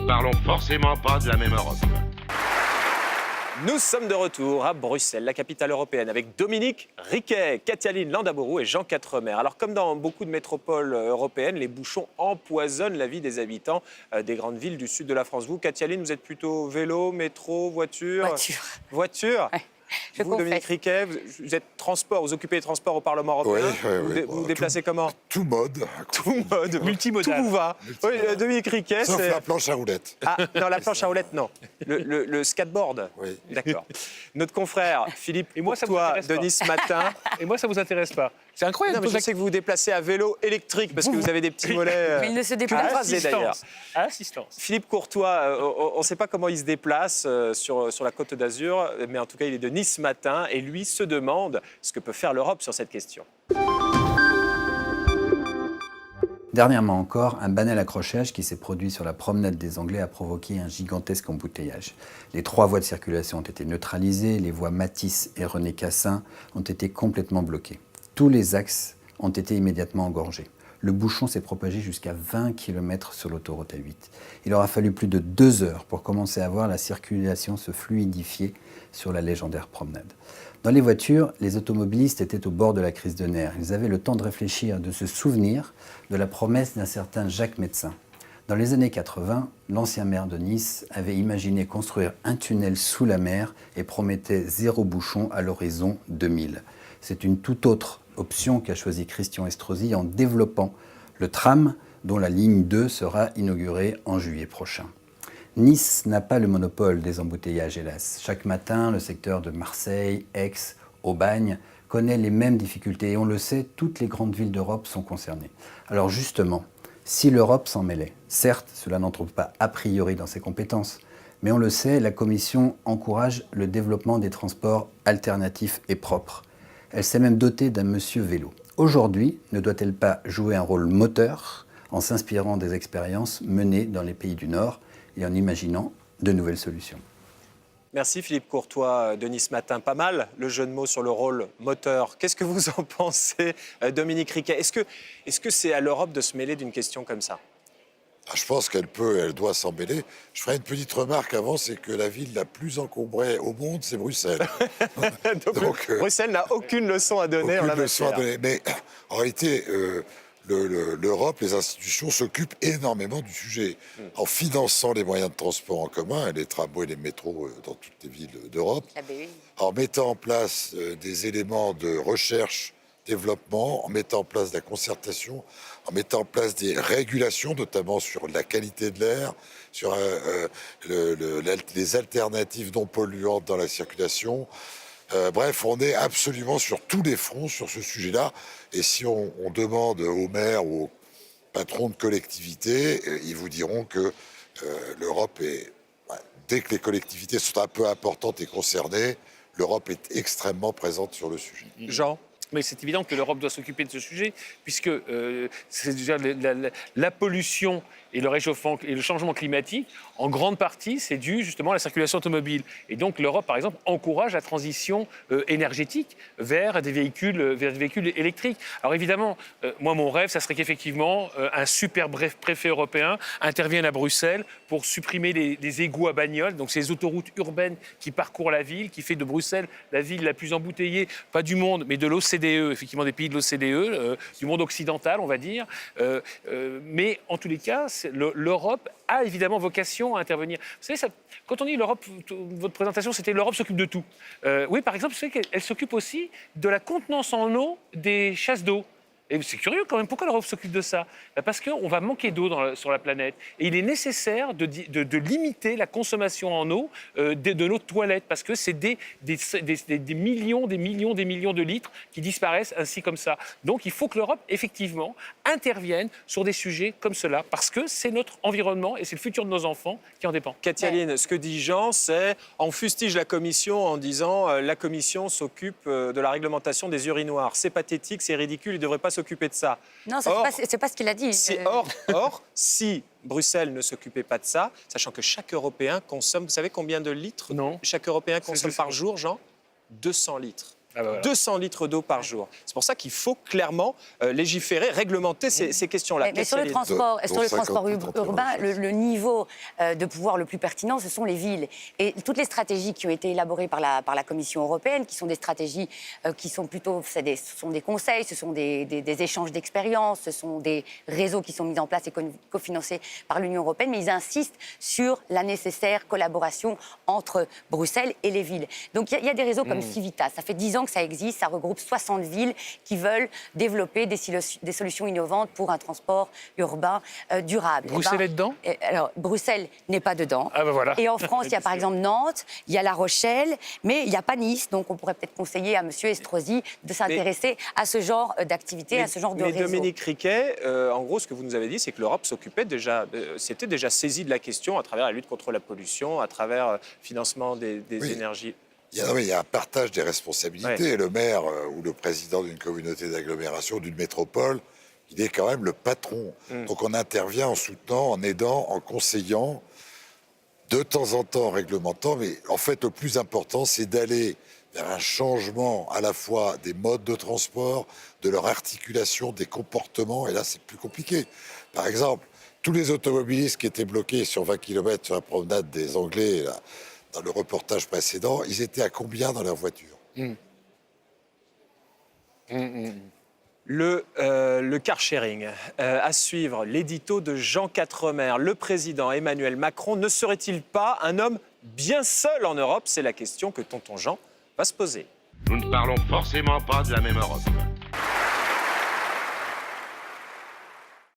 ne parlons forcément pas de la même Europe. Nous sommes de retour à Bruxelles, la capitale européenne, avec Dominique Riquet, Katialine Landabourou et Jean Quatremer. Alors, comme dans beaucoup de métropoles européennes, les bouchons empoisonnent la vie des habitants des grandes villes du sud de la France. Vous, Katialine, vous êtes plutôt vélo, métro, voiture? Voiture. Ouais. Vous, Dominique Riquet, vous êtes transport, vous occupez les transports au Parlement européen. Vous vous déplacez comment? Tout mode. Tout mode, multimodal. Tout vous va. Oui, Dominique Riquet, Sauf c'est... la planche à roulettes. Ah, non, la planche à roulettes, non. Le skateboard. Oui. D'accord. Notre confrère Philippe Et moi, ça vous Courtois intéresse de pas. Nice Matin. Et moi, ça vous intéresse pas. C'est incroyable. Non, mais je sais que vous vous déplacez à vélo électrique parce que vous avez des petits mollets. Mais il ne se tout déplace écrasés, d'ailleurs. À assistance. Philippe Courtois, on ne sait pas comment il se déplace sur la Côte d'Azur, mais en tout cas, il est de Nice Matin et lui se demande ce que peut faire l'Europe sur cette question. Dernièrement encore, un banal accrochage qui s'est produit sur la promenade des Anglais a provoqué un gigantesque embouteillage. Les 3 voies de circulation ont été neutralisées, les voies Matisse et René Cassin ont été complètement bloquées. Tous les axes ont été immédiatement engorgés. Le bouchon s'est propagé jusqu'à 20 km sur l'autoroute A8. Il aura fallu plus de 2 heures pour commencer à voir la circulation se fluidifier sur la légendaire promenade. Dans les voitures, les automobilistes étaient au bord de la crise de nerfs. Ils avaient le temps de réfléchir, de se souvenir de la promesse d'un certain Jacques Médecin. Dans les années 80, l'ancien maire de Nice avait imaginé construire un tunnel sous la mer et promettait 0 bouchon à l'horizon 2000. C'est une toute autre option qu'a choisi Christian Estrosi en développant le tram dont la ligne 2 sera inaugurée en juillet prochain. Nice n'a pas le monopole des embouteillages, hélas. Chaque matin, le secteur de Marseille, Aix, Aubagne connaît les mêmes difficultés. Et on le sait, toutes les grandes villes d'Europe sont concernées. Alors justement, si l'Europe s'en mêlait, certes, cela n'entre pas a priori dans ses compétences, mais on le sait, la Commission encourage le développement des transports alternatifs et propres. Elle s'est même dotée d'un monsieur vélo. Aujourd'hui, ne doit-elle pas jouer un rôle moteur en s'inspirant des expériences menées dans les pays du Nord et en imaginant de nouvelles solutions? Merci Philippe Courtois de Nice Matin. Pas mal le jeu de mots sur le rôle moteur. Qu'est-ce que vous en pensez, Dominique Riquet? Est-ce que c'est à l'Europe de se mêler d'une question comme ça? Je pense qu'elle doit s'en mêler. Je ferai une petite remarque avant, c'est que la ville la plus encombrée au monde, c'est Bruxelles. Donc, Bruxelles n'a aucune leçon à donner en la matière. Mais en réalité, l'Europe, les institutions s'occupent énormément du sujet. En finançant les moyens de transport en commun, les tramways, les métros dans toutes les villes d'Europe, en mettant en place des éléments de recherche, développement, en mettant en place de la concertation, en mettant en place des régulations, notamment sur la qualité de l'air, sur les alternatives non polluantes dans la circulation. Bref, on est absolument sur tous les fronts sur ce sujet-là. Et si on demande aux maires ou aux patrons de collectivités, ils vous diront que l'Europe est... Dès que les collectivités sont un peu importantes et concernées, l'Europe est extrêmement présente sur le sujet. Jean? Mais c'est évident que l'Europe doit s'occuper de ce sujet, puisque c'est déjà la pollution et le réchauffement et le changement climatique, en grande partie, c'est dû justement à la circulation automobile. Et donc l'Europe, par exemple, encourage la transition énergétique vers des véhicules électriques. Alors évidemment, moi, mon rêve, ça serait qu'effectivement, un super préfet européen intervienne à Bruxelles pour supprimer les égouts à bagnoles, donc ces autoroutes urbaines qui parcourent la ville, qui fait de Bruxelles la ville la plus embouteillée, pas du monde, mais de l'OCDE, effectivement des pays de l'OCDE, du monde occidental, on va dire. Mais en tous les cas, l'Europe a évidemment vocation à intervenir. Vous savez, quand on dit l'Europe, votre présentation, c'était l'Europe s'occupe de tout. Oui, par exemple, vous savez qu'elle s'occupe aussi de la contenance en eau des chasses d'eau. Et c'est curieux quand même, pourquoi l'Europe s'occupe de ça? Parce qu'on va manquer d'eau sur la planète. Et il est nécessaire de limiter la consommation en eau de nos toilettes, parce que c'est des millions de litres qui disparaissent ainsi comme ça. Donc il faut que l'Europe, effectivement, intervienne sur des sujets comme cela, parce que c'est notre environnement et c'est le futur de nos enfants qui en dépend. Katialine, ce que dit Jean, c'est on fustige la Commission en disant la Commission s'occupe de la réglementation des urinoirs. C'est pathétique, c'est ridicule, il ne devrait pas s'occuper de ça. Non, c'est pas ce qu'il a dit. Si Bruxelles ne s'occupait pas de ça, sachant que chaque Européen consomme, vous savez combien de litres Non. chaque Européen consomme par jour, Jean? 200 litres. 200 litres d'eau par jour. C'est pour ça qu'il faut clairement légiférer, réglementer ces questions-là. Mais sur le transport, urbain, le niveau de pouvoir le plus pertinent, ce sont les villes. Et toutes les stratégies qui ont été élaborées par la Commission européenne, qui sont des stratégies qui sont plutôt, ce sont des conseils, ce sont des échanges d'expériences, ce sont des réseaux qui sont mis en place et cofinancés par l'Union européenne, mais ils insistent sur la nécessaire collaboration entre Bruxelles et les villes. Donc il y a des réseaux comme Civitas, ça fait 10 ans que ça existe, ça regroupe 60 villes qui veulent développer des solutions innovantes pour un transport urbain durable. Bruxelles est dedans ? Alors, Bruxelles n'est pas dedans. Ah ben voilà. Et en France, il y a par exemple Nantes, il y a La Rochelle, mais il n'y a pas Nice. Donc on pourrait peut-être conseiller à M. Estrosi de s'intéresser à ce genre d'activité, à ce genre de réseau. Mais Dominique Riquet, en gros, ce que vous nous avez dit, c'est que l'Europe s'était déjà saisie de la question à travers la lutte contre la pollution, à travers le financement des énergies. Il y a un partage des responsabilités. Ouais. Le maire ou le président d'une communauté d'agglomération, d'une métropole, il est quand même le patron. Donc on intervient en soutenant, en aidant, en conseillant, de temps en temps en réglementant. Mais en fait, le plus important, c'est d'aller vers un changement à la fois des modes de transport, de leur articulation, des comportements. Et là, c'est plus compliqué. Par exemple, tous les automobilistes qui étaient bloqués sur 20 km sur la promenade des Anglais, là, dans le reportage précédent, ils étaient à combien dans leur voiture ? Le car sharing, à suivre, l'édito de Jean Quatremer. Le président Emmanuel Macron ne serait-il pas un homme bien seul en Europe ? C'est la question que tonton Jean va se poser. Nous ne parlons forcément pas de la même Europe.